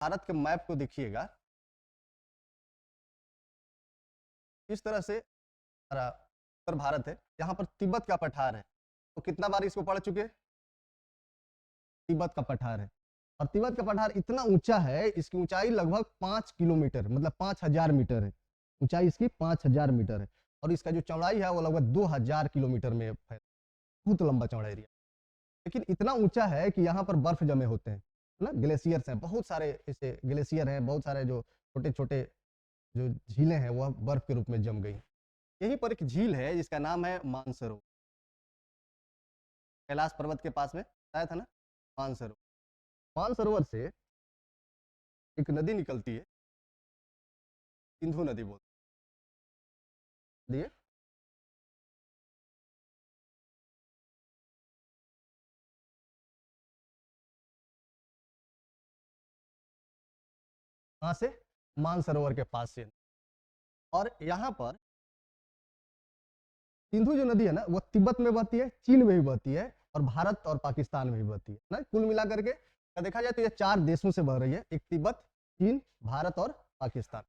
भारत के मैप को देखिएगा, इस तरह से हमारा उत्तर भारत है, यहाँ पर तिब्बत का पठार है। तो कितना बार इसको पढ़ चुके? तिब्बत का पठार है। और तिब्बत का पठार इतना ऊंचा है, इसकी ऊंचाई लगभग 5 किलोमीटर मतलब 5000 मीटर है। ऊंचाई इसकी 5000 मीटर है और इसका जो चौड़ाई है वो लगभग 2000 किलोमीटर में है। बहुत लंबा चौड़ा एरिया, लेकिन इतना ऊंचा है कि यहाँ पर बर्फ जमे होते हैं ना, ग्लेशियर्स हैं, बहुत सारे ऐसे ग्लेशियर हैं, बहुत सारे जो छोटे छोटे जो झीलें हैं वह बर्फ के रूप में जम गई। यहीं पर एक झील है जिसका नाम है मानसरोवर, कैलाश पर्वत के पास में आया था ना मानसरोवर। मानसरोवर से एक नदी निकलती है, सिंधु नदी बोलते हैं। कहाँ से? मानसरोवर के पास से। और यहाँ पर सिंधु जो नदी है ना वो तिब्बत में बहती है, चीन में भी बहती है और भारत और पाकिस्तान में भी बहती है ना। कुल मिलाकर के देखा जाए तो ये 4 देशों से बह रही है, एक तिब्बत, चीन, भारत और पाकिस्तान।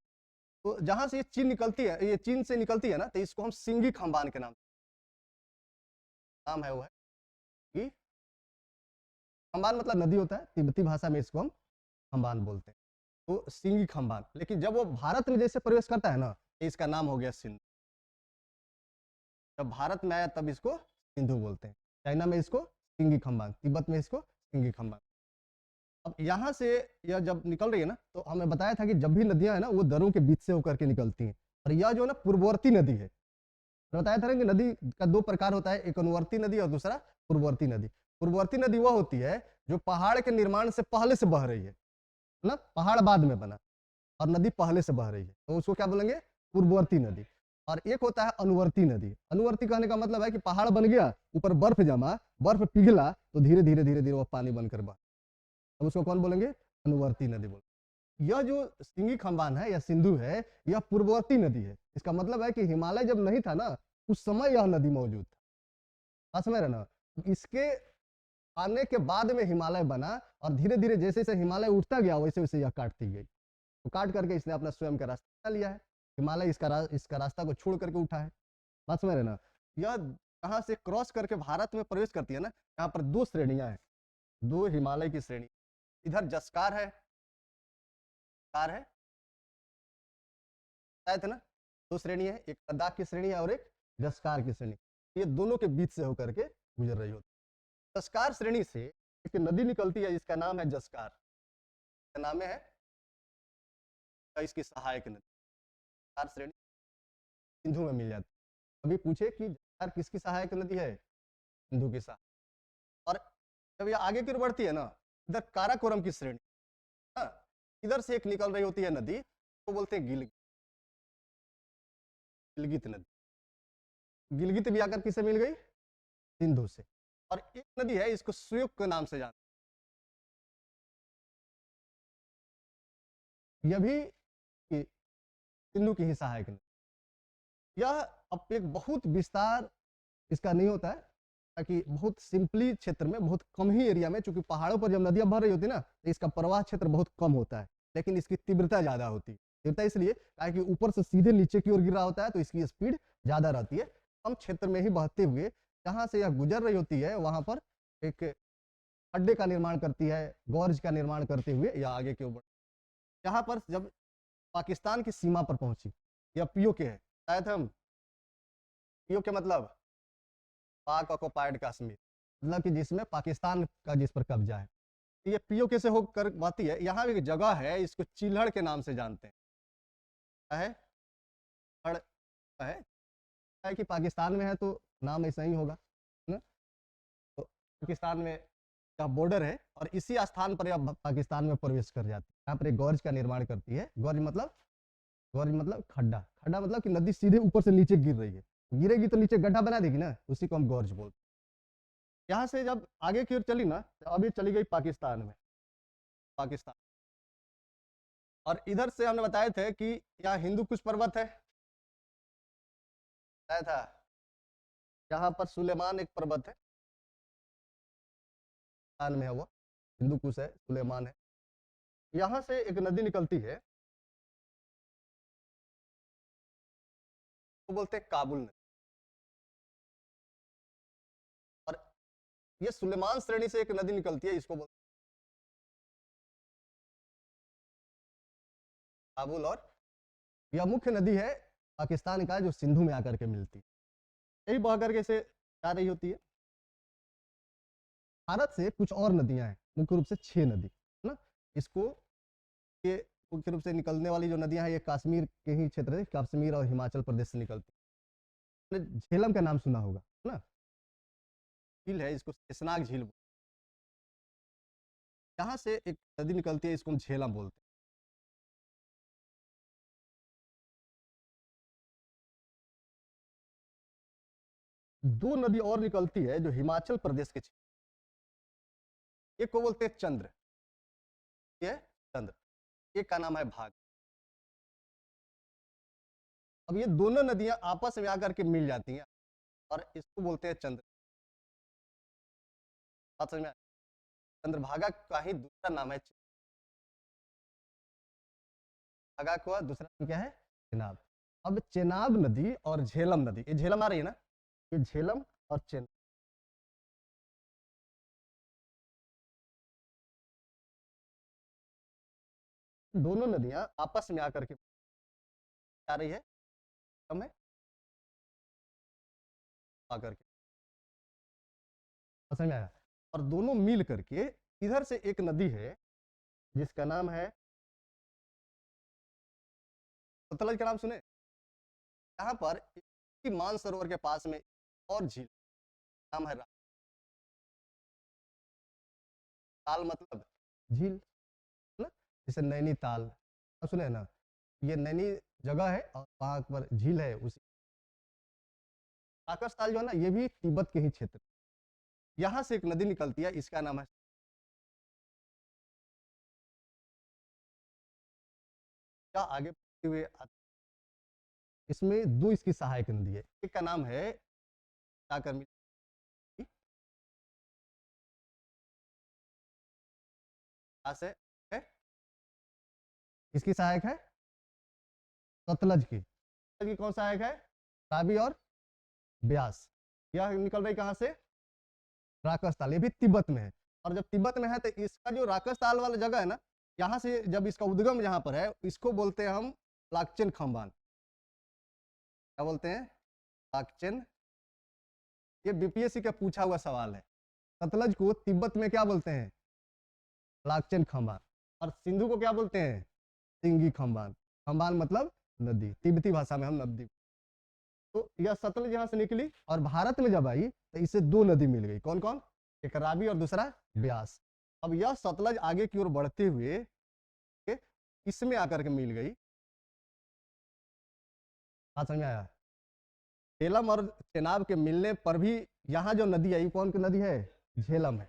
तो जहां से ये चीन निकलती है, ये चीन से निकलती है ना, तो इसको हम सिंगी खंबान के नाम है वो है कि खंबान मतलब नदी होता है, तिब्बती भाषा में इसको हम खंबान बोलते हैं। तो सिंगी खंबान, लेकिन जब वो भारत में जैसे प्रवेश करता है ना तो इसका नाम हो गया सिंधु। जब भारत में आया तब इसको सिंधु बोलते हैं। चाइना में इसको सिंगी खंबान, तिब्बत में इसको सिंगी खंबान। अब यहाँ से यह जब निकल रही है ना तो हमें बताया था कि जब भी नदियां है ना वो दरों के बीच से होकर के निकलती हैं। और यह जो है ना पूर्ववर्ती नदी है। बताया था ना कि नदी का 2 प्रकार होता है, एक अनुवर्ती नदी और दूसरा पूर्ववर्ती नदी। पूर्ववर्ती नदी वह होती है जो पहाड़ के निर्माण से पहले से बह रही है ना, पहाड़ बाद में बना और नदी पहले से बह रही है, तो उसको क्या बोलेंगे? पूर्ववर्ती नदी। और एक होता है अनुवर्ती नदी। अनुवर्ती कहने का मतलब है कि पहाड़ बन गया, ऊपर बर्फ जमा, बर्फ पिघला तो धीरे धीरे धीरे धीरे वो पानी बनकर बहा, अब उसको कौन बोलेंगे? अनुवर्ती नदी बोलेंगे। यह जो सिंगी खंबान है या सिंधु है, यह पूर्ववर्ती नदी है। इसका मतलब है कि हिमालय जब नहीं था ना उस समय यह नदी मौजूद था। बात समझ रहे ना? इसके आने के बाद में हिमालय बना और धीरे धीरे जैसे जैसे हिमालय उठता गया वैसे वैसे यह काटती गई, तो काट करके इसने अपना स्वयं का रास्ता लिया है। हिमालय इसका रास्ता को छोड़ करके उठा है। बात समझ रहे ना? यह कहाँ से क्रॉस करके भारत में प्रवेश करती है ना, यहाँ पर 2 श्रेणियां हैं, 2 हिमालय की श्रेणी। इधर जस्कार है, कार है, शायद है ना, 2 श्रेणी है, एक लद्दाख की श्रेणी है और एक जस्कार की श्रेणी। ये दोनों के बीच से होकर के गुजर रही होती है। जस्कार श्रेणी से एक नदी निकलती है जिसका नाम है जस्कार, का नाम है इसकी सहायक नदी। जस्कार श्रेणी सिंधु में मिल जाती है। अभी पूछे कि जस्कार किसकी सहायक नदी है? सिंधु की सहायक। और जब ये आगे की ओर बढ़ती है ना, इधर काराकोरम की श्रेणी, इधर से एक निकल रही होती है नदी, तो बोलते हैं गिलगित नदी। गिलगित भी आकर किससे मिल गई? सिंधु से। और एक नदी है इसको सुयुक के नाम से जानते, यह भी सिंधु की ही सहायक नदी। यह अब एक बहुत विस्तार इसका नहीं होता है, ताकि बहुत सिंपली क्षेत्र में, बहुत कम ही एरिया में, चूंकि पहाड़ों पर जब नदियां बह रही होती है ना तो इसका प्रवाह क्षेत्र बहुत कम होता है, लेकिन इसकी तीव्रता ज्यादा होती है। तीव्रता इसलिए कि ऊपर से सीधे नीचे की ओर गिर रहा होता है तो इसकी स्पीड ज्यादा रहती है। कम क्षेत्र में ही बहते हुए जहां से यह गुजर रही होती है वहां पर एक अड्डे का निर्माण करती है, गौर्ज का निर्माण करते हुए या आगे की ओर। यहाँ पर जब पाकिस्तान की सीमा पर पहुंची, यह पीओके है, शायद हम पीओके मतलब पाक ऑक्युपाइड कश्मीर, मतलब कि जिसमें पाकिस्तान का जिस पर कब्जा है, ये पीओके से होकर बहती है। यहाँ एक जगह है, इसको चिल्हड़ के नाम से जानते हैं। है कि पाकिस्तान में है तो नाम ऐसा ही होगा ना। तो पाकिस्तान में का बॉर्डर है और इसी स्थान पर यह पाकिस्तान में प्रवेश कर जाती है। यहाँ पर एक गौर्ज का निर्माण करती है। गौर्ज मतलब खड्डा, खड्डा मतलब कि नदी सीधे ऊपर से नीचे गिर रही है, गिरेगी तो नीचे गड्ढा बना देगी ना, उसी को हम गौर्ज बोलते हैं। यहाँ से जब आगे की ओर चली ना तो अभी चली गई पाकिस्तान में, पाकिस्तान। और इधर से हमने बताए थे कि यहाँ हिंदू कुश पर्वत है, बताया था। यहाँ पर सुलेमान एक पर्वत है, में है वो, हिंदू कुश है, सुलेमान है। यहाँ से एक नदी निकलती है, वो बोलते हैं काबुल नदी। और ये सुलेमान श्रेणी से एक नदी निकलती है, इसको बोलते हैं काबुल। और यह मुख्य नदी है पाकिस्तान का, जो सिंधु में आकर के मिलती है, यही बह करके से जा रही होती है। भारत से कुछ और नदियां हैं, मुख्य रूप से 6 नदी है ना। इसको ये मुख्य रूप से निकलने वाली जो नदियां हैं, ये कश्मीर के ही क्षेत्र है, कश्मीर और हिमाचल प्रदेश से निकलती है। आपने झेलम का नाम सुना होगा है ना, झील है, इसको शेषनाग झील बोलते हैं। यहाँ से एक नदी निकलती है, इसको हम झेलम बोलते हैं। 2 नदी और निकलती है जो हिमाचल प्रदेश के क्षेत्र, एक को बोलते हैं चंद्र, ये चंद्र, एक का नाम है भाग। अब ये दोनों नदियां आपस में आकर के मिल जाती हैं, और इसको बोलते हैं चंद्र। बात समझ में आया? चंद्रभागा का ही दूसरा नाम है भागा का दूसरा नाम क्या है? चेनाब। अब चेनाब नदी और झेलम नदी, ये झेलम आ रही है ना, ये झेलम और चेनाब, दोनों नदियां आपस में आकर के आ रही है, कम है आकर के, समझ में आया? और दोनों मिल करके इधर से एक नदी है जिसका नाम है सतलज, का नाम सुने? यहाँ पर मानसरोवर के पास में और झील, नाम है ताल, मतलब झील ना, जैसे नैनीताल, आप सुने ना, ये नैनी जगह है और वहां पर झील है। उसी काकस ताल जो है ना, ये भी तिब्बत के ही क्षेत्र, यहाँ से एक नदी निकलती है, इसका नाम है, क्या आगे बढ़ते हुए इसमें 2 इसकी सहायक नदी है, एक का नाम है काकरमी, से है, इसकी सहायक है सतलज की कौन सहायक है? रावी और ब्यास। यह निकल रही कहां से? राकस ताल, ये भी तिब्बत में है। और जब तिब्बत में है तो इसका जो राकस ताल वाला जगह है ना, यहाँ से जब इसका उद्गम यहाँ पर है, इसको बोलते हैं हम लाकचेन खम्बान। क्या बोलते हैं? लाकचेन। ये बीपीएससी का पूछा हुआ सवाल है। सतलज को तिब्बत में क्या बोलते हैं? लाकचेन खम्बान। और सिंधु को क्या बोलते हैं? सिंगी खम्बान। खम्बान मतलब नदी, तिब्बती भाषा में हम नदी। तो यह सतलज यहाँ से निकली और भारत में जब आई तो इससे 2 नदी मिल गई, कौन कौन? एक रावी और दूसरा ब्यास। अब यह सतलज आगे की ओर बढ़ते हुए इसमें आकर के मिल गई, बात समझ में आया? झेलम और चेनाब के मिलने पर भी यहाँ जो नदी आई, कौन की नदी है? झेलम है।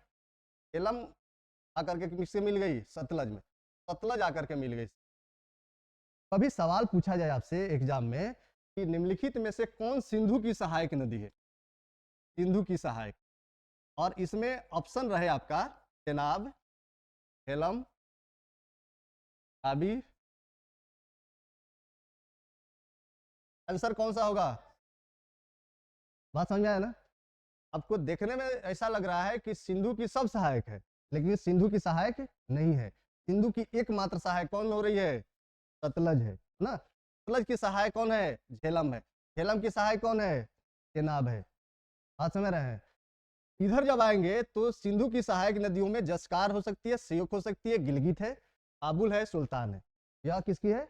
झेलम आकर के किससे मिल गई? सतलज में। सतलज आकर के मिल गई। कभी सवाल पूछा जाए आपसे एग्जाम में कि निम्नलिखित में से कौन सिंधु की सहायक नदी है? सिंधु की सहायक, और इसमें ऑप्शन रहे आपका चेनाब, झेलम, रावी, आंसर कौन सा होगा? बात समझ में आया ना? आपको देखने में ऐसा लग रहा है कि सिंधु की सब सहायक है, लेकिन सिंधु की सहायक नहीं है। सिंधु की एकमात्र सहायक कौन हो रही है? सतलज है ना। सतलज की सहायक कौन है? झेलम है। झेलम की सहायक कौन है? चेनाब है। बात समझ रहे हैं? इधर जब आएंगे तो सिंधु की सहायक नदियों में जसकार हो सकती है, सियोक हो सकती है, गिलगित है, काबुल है, सुल्तान है। यह किसकी है?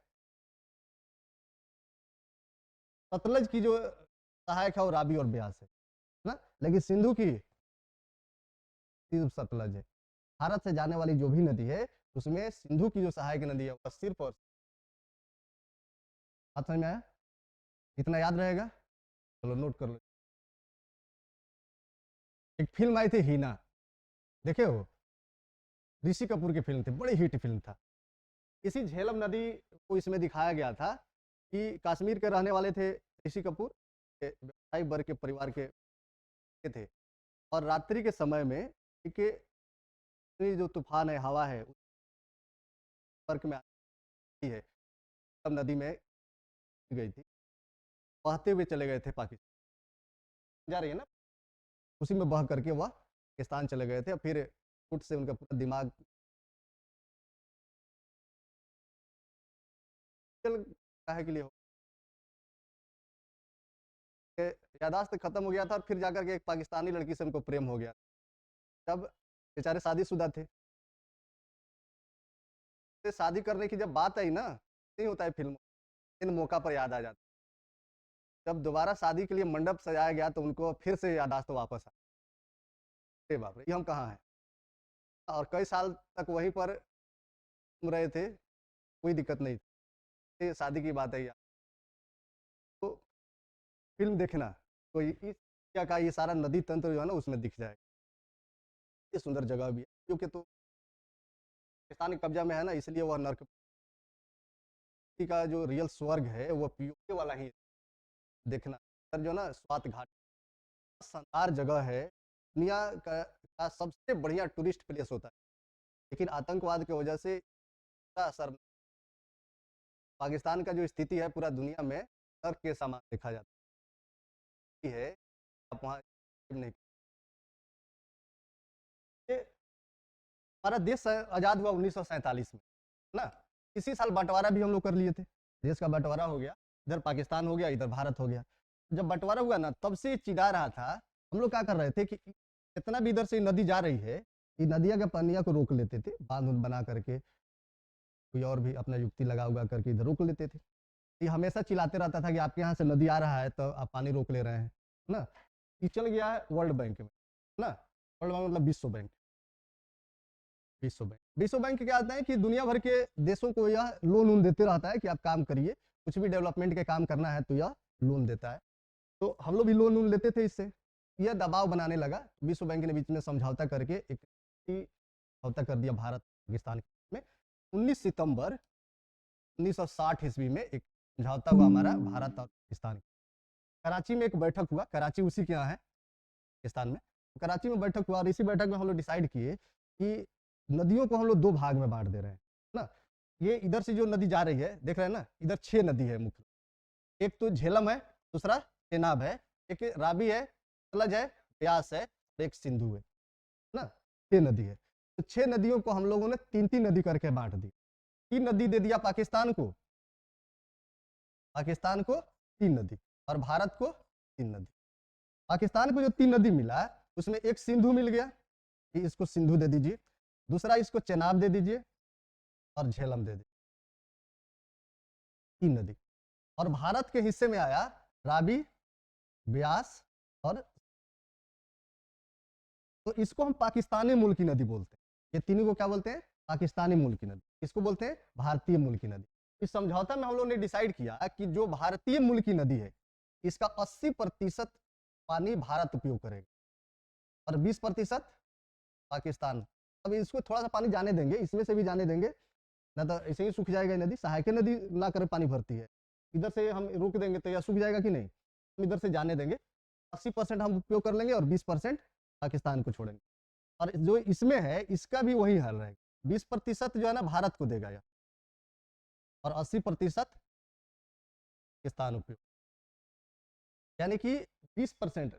सतलज की जो सहायक है वो रावी और ब्यास है ना, लेकिन सिंधु की सिर्फ सतलज है। भारत से जाने वाली जो भी नदी है उसमें सिंधु की जो सहायक नदी है वह सिर्फ और, बात समझ में आया? इतना याद रहेगा, चलो नोट कर लो। एक फिल्म आई थी हीना, देखे हो? ऋषि कपूर की फिल्म थी, बड़ी हिट फिल्म था। इसी झेलम नदी को इसमें दिखाया गया था कि कश्मीर के रहने वाले थे ऋषि कपूर, व्यवसायिक वर्ग के परिवार के थे, और रात्रि के समय में कि जो तूफान है, हवा है, संपर्क में आई है, तब नदी में गई थी, बहते हुए चले गए थे पाकिस्तान, जा रही है ना, उसी में बह करके वह पाकिस्तान चले गए थे। फिर फुट से उनका पूरा दिमाग काहे के लिए यादाश्त खत्म हो गया था, और फिर जाकर के एक पाकिस्तानी लड़की से उनको प्रेम हो गया। जब बेचारे शादीशुदा थे, शादी करने की जब बात आई ना, नहीं होता है फिल्म, इन मौका पर याद आ जाता। जब दोबारा शादी के लिए मंडप सजाया गया तो उनको फिर से यादाश्त वापस आ, अरे बाप रे, ये हम कहाँ हैं। और कई साल तक वहीं पर घूम रहे थे, कोई दिक्कत नहीं थी, शादी की बात है यार। तो फिल्म देखना तो इस क्या का ये सारा नदी तंत्र जो है ना उसमें दिख जाएगा। ये सुंदर जगह भी है, क्योंकि तो पाकिस्तान के कब्जा में है ना, इसलिए वह नर्क का जो रियल स्वर्ग है वो पीओके वाला ही देखना। सर जो ना स्वात घाट शानदार जगह है, दुनिया का सबसे बढ़िया टूरिस्ट प्लेस होता है, लेकिन आतंकवाद की वजह से असर, पाकिस्तान का जो स्थिति है पूरा दुनिया में नर्क के समान देखा जाता है। आप वहाँ नहीं, हमारा देश आज़ाद हुआ 1947 में ना, इसी साल बंटवारा भी हम लोग कर लिए थे, देश का बंटवारा हो गया, इधर पाकिस्तान हो गया, इधर भारत हो गया। जब बंटवारा हुआ ना, तब से चिढ़ा रहा था, हम लोग क्या कर रहे थे कि जितना भी इधर से नदी जा रही है, ये नदिया के पानिया को रोक लेते थे, बांध बना करके, कोई और भी अपना युक्ति लगा उगा करके इधर रोक लेते थे। ये हमेशा चिल्लाते रहता था कि आपके यहाँ से नदी आ रहा है तो आप पानी रोक ले रहे हैं ना। ये चल गया है वर्ल्ड बैंक में ना, वर्ल्ड बैंक मतलब विश्व बैंक क्या आता है कि दुनिया भर के देशों को यह लोन वोन देते रहता है कि आप काम करिए, कुछ भी डेवलपमेंट के काम करना है तो यह लोन देता है। तो हम लोग भी लोन वोन लेते थे इससे, यह दबाव बनाने लगा। विश्व बैंक ने बीच में समझौता करके एक समझौता कर दिया भारत पाकिस्तान में। 19 सितंबर 1960 ईस्वी में एक समझौता हुआ हमारा भारत और पाकिस्तान। कराची में एक बैठक हुआ, कराची उसी के यहाँ है पाकिस्तान में। कराची में बैठक हुआ और इसी बैठक में हम लोग डिसाइड किए कि नदियों को हम लोग 2 भाग में बांट दे रहे हैं ना। ये इधर से जो नदी जा रही है, देख रहे हैं ना, इधर 6 नदी है मुख्य, एक तो झेलम है, दूसरा चेनाब है, एक राबी है, सतलज है, ब्यास है, एक सिंधु है ना, 6 नदी है। तो 6 नदियों को हम लोगों ने 3-3 नदी करके बांट दी। 3 नदी दे दिया पाकिस्तान को 3 नदी, और भारत को 3 नदी। पाकिस्तान को जो 3 नदी मिला उसमें एक सिंधु मिल गया, इसको सिंधु दे दीजिए, दूसरा इसको चेनाब दे दीजिए, और झेलम दे दीजिए, 3 नदी। और भारत के हिस्से में आया राबी, ब्यास, और तो इसको हम पाकिस्तानी मूल की नदी बोलते हैं। ये तीनों को क्या बोलते हैं? पाकिस्तानी मूल की नदी। इसको बोलते हैं भारतीय मूल की नदी। इस समझौता में हम लोगों ने डिसाइड किया कि जो भारतीय मूल की नदी है इसका 80% पानी भारत उपयोग करेगा और 20% पाकिस्तान। अब इसको थोड़ा सा पानी जाने देंगे, इसमें से भी जाने देंगे, ना तो ऐसे ही सूख जाएगा नदी। सहायक नदी ना कर पानी भरती है, इधर से हम रोक देंगे तो यह सूख जाएगा कि नहीं, हम इधर से जाने देंगे। 80% हम उपयोग कर लेंगे और 20% पाकिस्तान को छोड़ेंगे। और जो इसमें है इसका भी वही हाल रहेगा, 20% जो है ना भारत को देगा यह, और 80% पाकिस्तान उपयोग। यानी कि 20%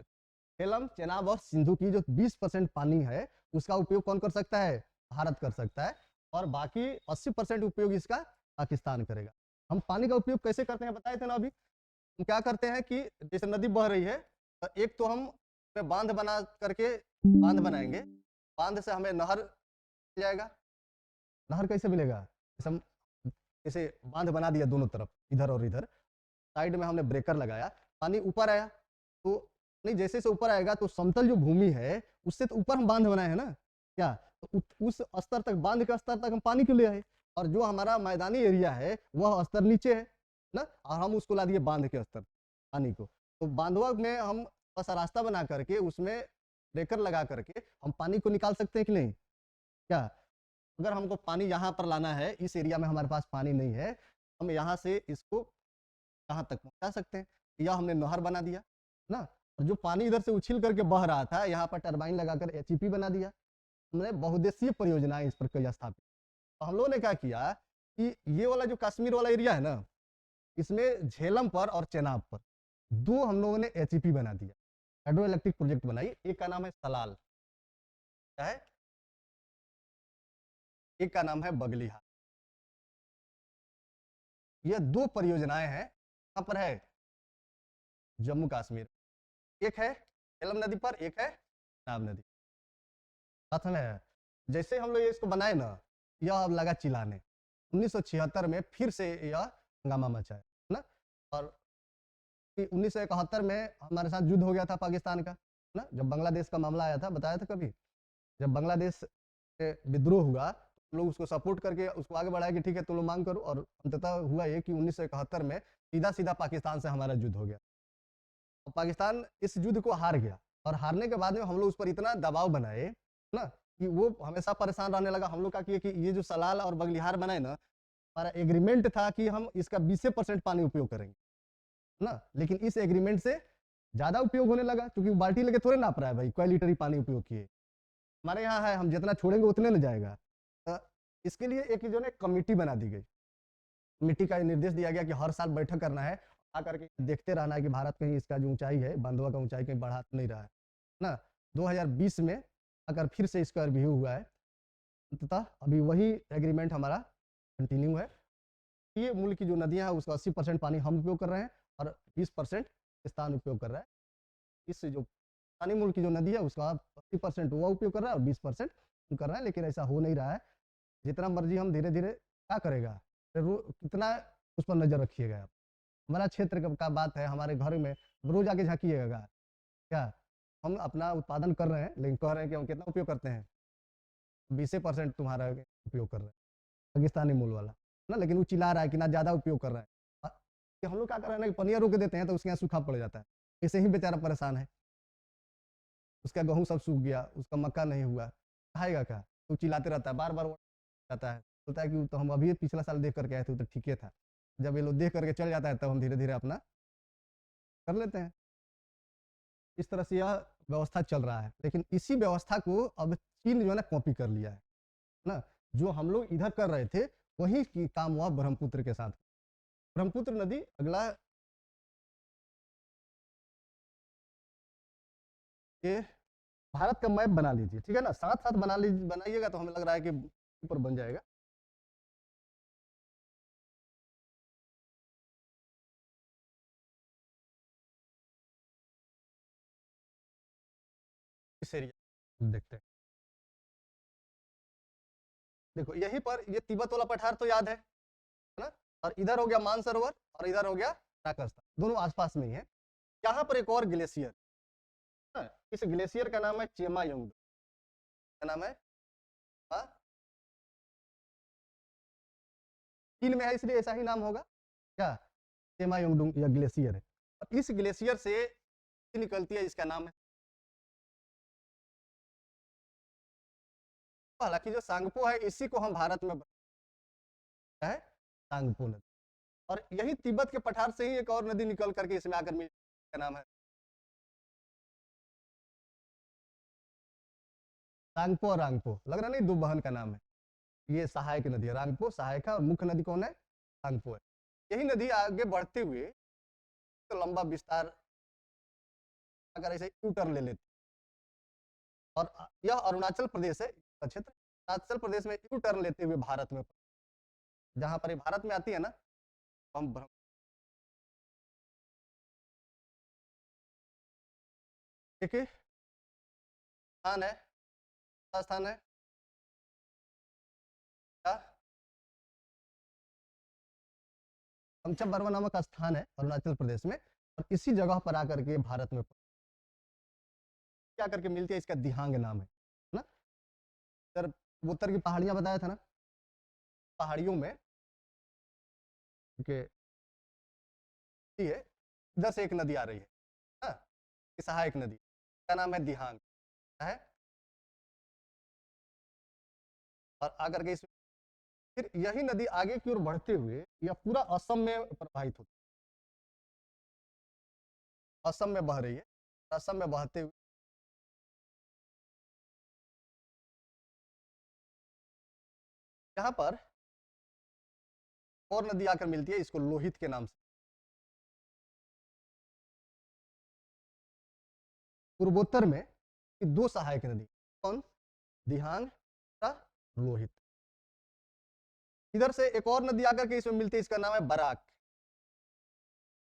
झेलम, चेनाब और सिंधु की जो 20% पानी है उसका उपयोग कौन कर सकता है? भारत कर सकता है, और बाकी 80% उपयोग इसका पाकिस्तान करेगा। हम पानी का उपयोग कैसे करते हैं बताए थे ना अभी। हम क्या करते हैं कि जैसे नदी बह रही है तो एक तो हम बांध बना करके बांध बनाएंगे, बांध से हमें नहर मिल जाएगा। नहर कैसे मिलेगा? जैसे बांध बना दिया दोनों तरफ, इधर और इधर, साइड में हमने ब्रेकर लगाया, पानी ऊपर आया तो नहीं, जैसे से ऊपर आएगा तो समतल जो भूमि है उससे तो ऊपर हम बांध बनाए हैं ना क्या, तो उस स्तर तक, बांध के स्तर तक हम पानी क्यों ले आए, और जो हमारा मैदानी एरिया है वह स्तर नीचे है ना, और हम उसको ला दिए बांध के स्तर पानी को। तो बांधवा में हम बस रास्ता बना करके उसमें ब्रेकर लगा करके हम पानी को निकाल सकते हैं कि नहीं क्या। अगर हमको पानी यहाँ पर लाना है, इस एरिया में हमारे पास पानी नहीं है, हम यहाँ से इसको कहाँ तक पहुँचा सकते हैं, यह हमने नहर बना दिया ना। और जो पानी इधर से उछिल करके बह रहा था यहाँ पर टरबाइन लगाकर एचईपी बना दिया। हमने बहुउद्देशीय परियोजनाएं इस पर कई स्थापित। तो हम लोगों ने क्या किया कि ये वाला जो कश्मीर वाला एरिया है ना, इसमें झेलम पर और चेनाब पर दो हम लोगों ने एचईपी बना दिया, हाइड्रो इलेक्ट्रिक प्रोजेक्ट बनाई। एक का नाम है सलाल, क्या है, एक का नाम है बगलीहार। ये दो परियोजनाएं हैं, कहां पर है, जम्मू कश्मीर। एक है झेलम नदी पर, एक है चेनाब नदी, साथ में है। जैसे हम लोग इसको बनाए ना, यह अब लगा चिल्लाने। 1976 में फिर से यह हंगामा मचा है ना। और 1971 में हमारे साथ युद्ध हो गया था पाकिस्तान का ना, जब बांग्लादेश का मामला आया था, बताया था कभी, जब बांग्लादेश से विद्रोह हुआ तो लोग उसको सपोर्ट करके उसको आगे बढ़ाया कि ठीक है तुम लोग मांग करो, और अंततः हुआ ये कि 1971 में सीधा सीधा पाकिस्तान से हमारा युद्ध हो गया। और पाकिस्तान इस युद्ध को हार गया, और हारने के बाद में हम लोग उस पर इतना दबाव बनाए ना कि वो हमेशा परेशान रहने लगा। हम लोग का कि ये जो सलाल और बगलिहार बनाए ना, हमारा एग्रीमेंट था कि हम इसका 20% पानी उपयोग करेंगे ना, लेकिन इस एग्रीमेंट से ज्यादा उपयोग होने लगा, क्योंकि बाल्टी लेके थोड़े नाप रहा है भाई, कई लीटर पानी उपयोग किए। हमारे यहाँ है, हम जितना छोड़ेंगे उतने न जाएगा। तो इसके लिए एक जो है कमेटी बना दी गई, कमेटी का निर्देश दिया गया कि हर साल बैठक करना है, आकर के देखते रहना है कि भारत कहीं इसका जो ऊंचाई है, बांधवा का ऊंचाई कहीं बढ़ा तो नहीं रहा है ना। 2020 में आकर फिर से इसका रिव्यू हुआ है, अंततः अभी वही एग्रीमेंट हमारा कंटिन्यू है। ये मूल की जो नदियां हैं उसका 80% पानी हम उपयोग कर रहे हैं, और 20% पाकिस्तान उपयोग कर रहा है। इस जो पानी मूल की जो नदी है उसका 80% वो उपयोग कर रहा है और 20% कर रहा है, लेकिन ऐसा हो नहीं रहा है। जितना मर्जी हम धीरे धीरे क्या करेगा, कितना उस पर नजर रखिएगा आप। हमारा क्षेत्र का बात है, हमारे घर में रोज आके झांकिएगा क्या, हम अपना उत्पादन कर रहे हैं लेकिन कह रहे हैं कि हम कितना उपयोग करते हैं, 20% तुम्हारा उपयोग कर रहे हैं पाकिस्तानी मूल वाला ना, लेकिन वो चिल्ला रहा है कि ना ज्यादा उपयोग कर रहा है। कि हम लोग क्या कर रहे हैं ना, पनिया रोक देते हैं तो उसके यहाँ सूखा पड़ जाता है, इसे ही बेचारा परेशान है। उसका गेहूं सब सूख गया, उसका मक्का नहीं हुआ, खाएगा क्या, तो चिल्लाते रहता है, बार बार जाता है, बोलता है कि तो हम अभी पिछला साल देख करके आए थे तो ठीक है था। जब ये लोग देख करके चल जाता है तब हम धीरे धीरे अपना कर लेते हैं। इस तरह से यह व्यवस्था चल रहा है, लेकिन इसी व्यवस्था को अब चीन जो है ना कॉपी कर लिया है ना। जो हम लोग इधर कर रहे थे वही काम हुआ ब्रह्मपुत्र के साथ। ब्रह्मपुत्र नदी अगला ये भारत का मैप बना लीजिए, ठीक है ना, साथ साथ बना लीजिए, बनाइएगा तो हमें लग रहा है कि ऊपर बन जाएगा। इस एरिया देखते हैं, देखो यहीं पर ये तिब्बत वाला पठार तो याद है ना, और इधर हो गया मानसरोवर और इधर हो गया राकस्ता, दोनों आसपास में ही है। यहाँ पर एक और ग्लेशियर है, इस ग्लेशियर का नाम है चेमा यंग, क्या नाम है, हाँ, चीन में है इसलिए ऐसा ही नाम होगा क्या, चेमा योंगडुंग या ग्लेशियर है। और इस ग्लेशियर से निकलती है, इसका नाम है, हालांकि जो सांगपो है इसी को हम भारत में है सांगपो नदी। और यही तिब्बत के पठार से ही एक और नदी निकल करके इसमें आकर मिल, का नाम है रांगपो और रांगपो, लग रहा नहीं, दो बहन का नाम है। ये सहायक नदी है, रांगपो सहायक है और मुख्य नदी कौन है, रांगपो है। यही नदी आगे बढ़ते हुए तो लंबा विस्तार अगर ऐसे यू टर्न ले लेते, और यह अरुणाचल प्रदेश है क्षेत्र, अरुणाचल प्रदेश में यू टर्न लेते हुए भारत में, जहां पर ये भारत में आती है ना, हम एक स्थान है, स्थान है क्या, पंचम बर्मा नामक स्थान है अरुणाचल प्रदेश में, और इसी जगह पर आकर के भारत में क्या करके मिलती है, इसका दिहांग नाम है ना। इधर उत्तर की पहाड़ियां बताया था ना, पहाड़ियों में के है, इधर से एक नदी आ रही है ना, सहायक नदी का नाम है दिहांग है। और आकर के इस फिर यही नदी आगे की ओर बढ़ते हुए यह पूरा असम में प्रवाहित होती है, असम में बह रही है, असम में बहते हुए यहाँ पर और नदी आकर मिलती है, इसको लोहित के नाम से। पूर्वोत्तर में दो सहायक नदी, कौन? दिहांग, लोहित। इधर से एक और नदी आकर के इसमें मिलती है, इसका नाम है बराक।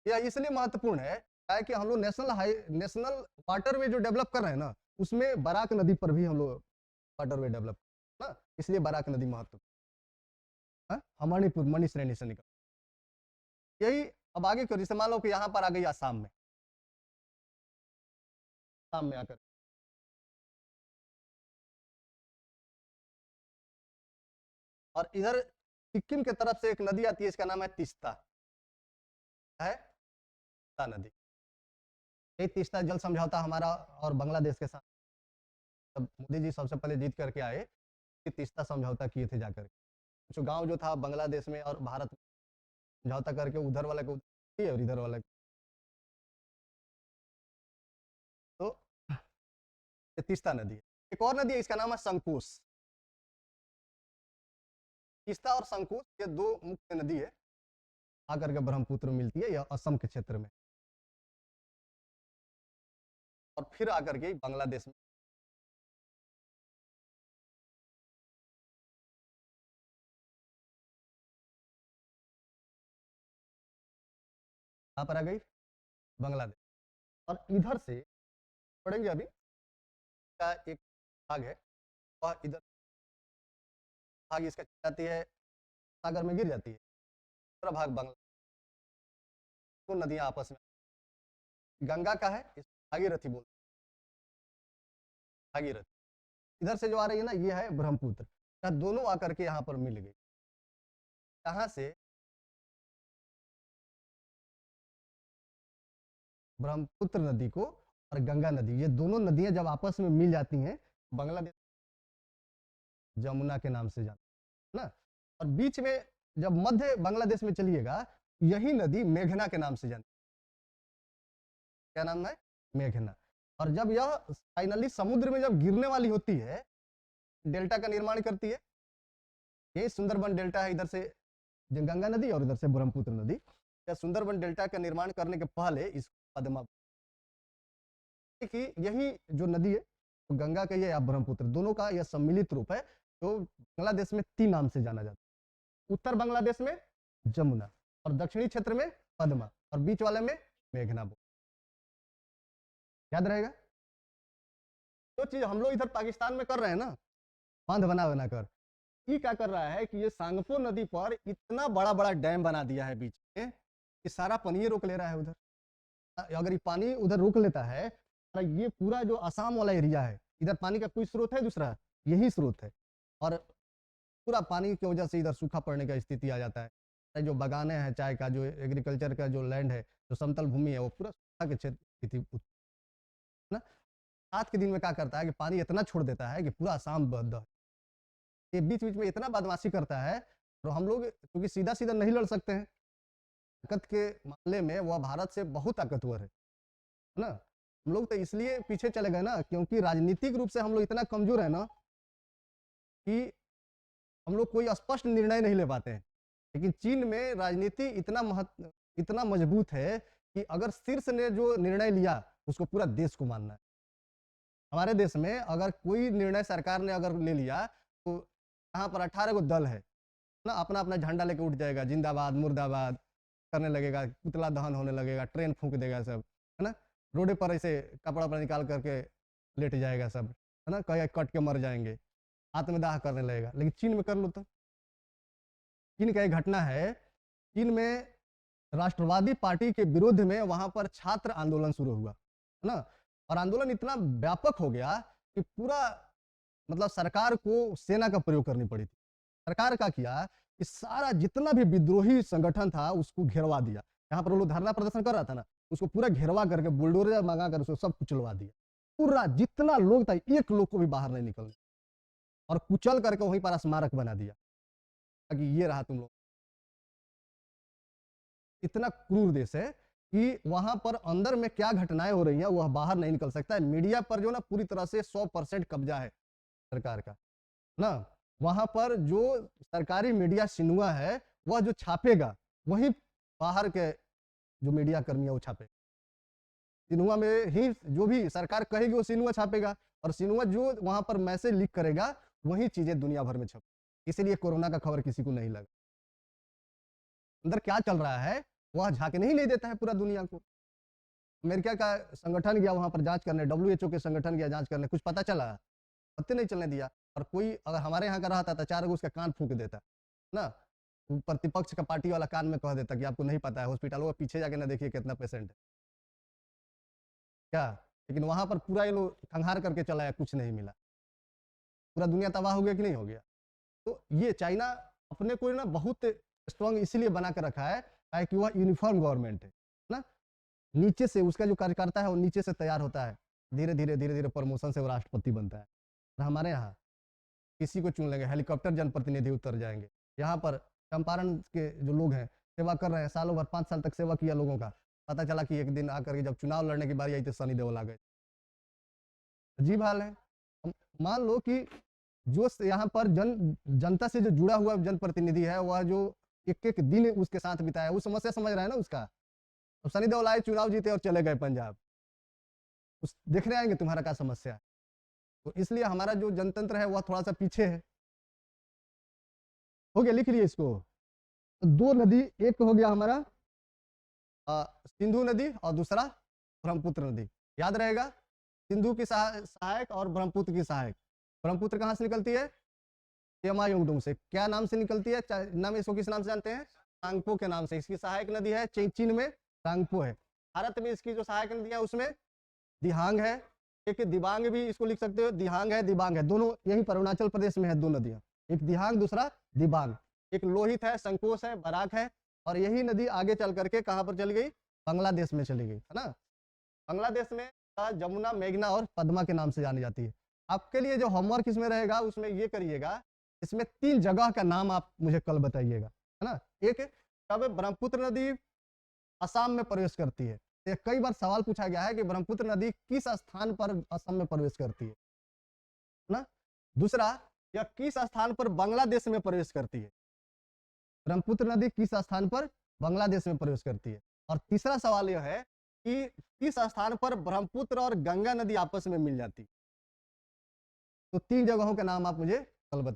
यह इसलिए महत्वपूर्ण है कि हम लोग नेशनल वाटरवे जो डेवलप कर रहे हैं ना, उसमें बराक नदी पर भी हम लोग वाटरवे डेवलप ना, इसलिए बराक नदी महत्वपूर्ण। मणिपुर, मणि श्रेणी से निकल यही। अब आगे क्यों, जैसे मान लो कि यहाँ पर आ गई आसाम में, आसाम में आकर और इधर सिक्किम की तरफ से एक नदी आती है, इसका नाम है तीस्ता, है तीस्ता नदी। ये तीस्ता जल समझौता हमारा और बांग्लादेश के साथ, तब मोदी जी सबसे पहले जीत करके आए कि तीस्ता समझौता किए थे जाकर। कुछ गांव जो था बांग्लादेश में और भारत में समझौता करके उधर वाले को और इधर वाले तो तीस्ता नदी है। एक और नदी है, इसका नाम है संकुश। तीस्ता और संकुश ये दो मुख्य नदी है, आकर के ब्रह्मपुत्र में मिलती है, यह असम के क्षेत्र में, और फिर आकर के बांग्लादेश में। कहाँ पर आ गई? बांग्लादेश। और इधर से पढ़ेंगे अभी का एक भाग है, वह इधर भाग इसका जाती है, सागर में गिर जाती है, दूसरा भाग बांग्लादेश। तो नदियां आपस में, गंगा का है, इस भागीरथी बोलते, भागीरथी। इधर से जो आ रही है ना, ये है ब्रह्मपुत्र। दोनों आकर के यहाँ पर मिल गई। यहाँ से ब्रह्मपुत्र नदी को और गंगा नदी, ये दोनों नदियां जब आपस में मिल जाती हैं, बांग्लादेश जमुना के नाम से जाना ना। और बीच में जब मध्य बांग्लादेश में चलिएगा, यही नदी मेघना के नाम से जाती, क्या नाम है? मेघना। और जब यह फाइनली समुद्र में जब गिरने वाली होती है, डेल्टा का निर्माण करती है, ये सुंदरबन डेल्टा है, इधर से गंगा नदी और इधर से ब्रह्मपुत्र नदी। या सुंदरबन डेल्टा का निर्माण करने के पहले इस पद्मा कि यही जो नदी है, तो गंगा का या ब्रह्मपुत्र दोनों का यह सम्मिलित रूप है, तो बांग्लादेश में 3 नाम से जाना जाता है। उत्तर बांग्लादेश में जमुना, और दक्षिणी क्षेत्र में पद्मा, और बीच वाले में मेघना। याद रहेगा? जो चीज हम लोग इधर पाकिस्तान में कर रहे हैं ना, बांध बना बनाकर, ये क्या कर रहा है कि ये सांगपो नदी पर इतना बड़ा बड़ा डैम बना दिया है बीच में कि सारा पानी रोक ले रहा है उधर। अगर ये पानी उधर रोक लेता है, तो ये पूरा जो असम वाला एरिया है, इधर पानी का कोई स्रोत है दूसरा, यही स्रोत है, और पूरा पानी की वजह से इधर सूखा पड़ने का स्थिति आ जाता है। जो बागाने हैं चाय का, जो एग्रीकल्चर का जो लैंड है, जो समतल भूमि है, वो पूरा सूखा के क्षेत्र ना। 7 के दिन में क्या करता है कि पानी इतना छोड़ देता है कि पूरा असम बंद है। ये बीच बीच में इतना बदमाशी करता है, तो हम लोग क्योंकि सीधा सीधा नहीं लड़ सकते हैं, ताकत के मामले में वह भारत से बहुत ताकतवर है ना। हम लोग तो इसलिए पीछे चले गए ना, क्योंकि राजनीतिक रूप से हम लोग इतना कमजोर है ना कि हम लोग कोई स्पष्ट निर्णय नहीं ले पाते हैं। लेकिन चीन में राजनीति इतना मजबूत है कि अगर शीर्ष ने जो निर्णय लिया, उसको पूरा देश को मानना है। हमारे देश में अगर कोई निर्णय सरकार ने अगर ले लिया, तो यहाँ पर 18 गो दल है ना, अपना अपना झंडा लेके उठ जाएगा, जिंदाबाद मुर्दाबाद करने लगेगा, पुतला दहन होने लगेगा, ट्रेन फूंक देगा सब, है ना। रोडे पर ऐसे कपड़ा वपड़ा निकाल करके लेट जाएगा सब, है ना, कहीं कट के मर जाएंगे, आत्मदाह करने लगेगा। लेकिन चीन में कर लो तो, चीन का एक घटना है, चीन में राष्ट्रवादी पार्टी के विरोध में वहां पर छात्र आंदोलन शुरू हुआ, है ना। और आंदोलन इतना व्यापक हो गया कि पूरा मतलब सरकार को सेना का प्रयोग करनी पड़ी थी। सरकार का किया कि सारा जितना भी विद्रोही संगठन था उसको घेरवा दिया। यहाँ पर वो लोग धरना प्रदर्शन कर रहा था ना, उसको पूरा घेरवा करके बुलडोजर मंगा कर उसको सब कुचलवा दिया। पूरा जितना लोग था, एक लोग को भी बाहर नहीं निकलने, और कुचल करके वहीं पर स्मारक बना दिया कि ये रहा तुम लोग। इतना क्रूर देश है कि वहां पर अंदर में क्या घटनाएं हो रही हैं वह बाहर नहीं निकल सकता है। मीडिया पर जो ना पूरी तरह से 100% कब्जा है सरकार का ना। वहां पर जो सरकारी मीडिया सिन्हुआ है, वह जो छापेगा वही बाहर के जो मीडिया कर्मी है वो छापेगा। सिन्हुआ में ही जो भी सरकार कहेगी वो सिन्हुआ छापेगा, और सिन्हुआ जो वहां पर मैसेज लीक करेगा वही चीजें दुनिया भर में छप। इसीलिए कोरोना का खबर किसी को नहीं लगा। अंदर क्या चल रहा है वह झांकने ही नहीं देता है पूरा दुनिया को। अमेरिका का संगठन गया वहां पर जांच करने, WHO के संगठन गया जांच करने, कुछ पता चला? पत्ते नहीं चलने दिया। और कोई अगर हमारे यहाँ का रहता था 4 उसका कान फूंक देता ना, प्रतिपक्ष का पार्टी वाला कान में कह देता कि आपको नहीं पता है, हॉस्पिटल वो पीछे जाके ना देखिए कितना पेशेंट है क्या। लेकिन वहां पर पूरा ये लोग खंगार करके चलाया, कुछ नहीं मिला। पूरा दुनिया तबाह हो गया कि नहीं हो गया? तो ये चाइना अपने को ना बहुत स्ट्रांग इसीलिए बना के रखा है ताकि वह यूनिफॉर्म गवर्नमेंट है ना। नीचे से उसका जो कार्यकर्ता है वो नीचे से तैयार होता है, धीरे धीरे प्रमोशन से वो राष्ट्रपति बनता है। और हमारे यहाँ किसी को चुन लेंगे, हेलीकॉप्टर जनप्रतिनिधि उतर जाएंगे। यहाँ पर चंपारण के जो लोग हैं सेवा कर रहे हैं, सालों भर 5 साल तक सेवा किया लोगों का, पता चला कि एक दिन आकर के जब चुनाव लड़ने की बारी आई तो सनी देओल आ गए। अजीब हाल है। मान लो कि जो यहाँ पर जनता से जो जुड़ा हुआ जनप्रतिनिधि है वह जो एक एक दिन उसके साथ बिताया, वो समस्या समझ रहा है ना उसका। अब सनी देओल आए, चुनाव जीते और चले गए पंजाब, उस देखने आएंगे तुम्हारा क्या समस्या है। तो इसलिए हमारा जो जनतंत्र है वह थोड़ा सा पीछे है। हो गया, लिख लिए इसको। तो 2 नदी, एक हो गया हमारा सिंधु नदी और दूसरा ब्रह्मपुत्र नदी। याद रहेगा, सिंधु की सहायक और ब्रह्मपुत्र की सहायक। ब्रह्मपुत्र कहाँ से निकलती है? यमायुंगडुंग से। क्या नाम से निकलती है? नाम इसको किस नाम से जानते हैं? सांगपो के नाम से। इसकी सहायक नदी है चीन में सांगपो है। भारत में इसकी जो सहायक नदी है उसमें दिहांग है, एक दिबांग भी इसको लिख सकते हो, दिहांग है दिबांग है, दोनों यहीं पर अरुणाचल प्रदेश में है 2 नदियां, एक दिहांग दूसरा दिबांग। एक लोहित है, संकोश है, बराक है, और यही नदी आगे चल करके कहां पर चली गई? बांग्लादेश में चली गई, है ना। बांग्लादेश में जमुना, मेघना और पद्मा के नाम से जानी जाती है। आपके लिए जो होमवर्क इसमें रहेगा उसमें ये करिएगा, इसमें 3 जगह का नाम आप मुझे कल बताइएगा, है ना। एक, कब ब्रह्मपुत्र नदी असम में प्रवेश करती है? कई बार सवाल पूछा गया है कि ब्रह्मपुत्र नदी किस स्थान पर असम में प्रवेश करती है ना। दूसरा, यह किस स्थान पर बांग्लादेश में प्रवेश करती है? ब्रह्मपुत्र नदी किस स्थान पर बांग्लादेश में प्रवेश करती है? और तीसरा सवाल यह है कि किस स्थान पर ब्रह्मपुत्र और गंगा नदी आपस में मिल जाती है? तो 3 जगहों के नाम आप मुझे कल बताइए।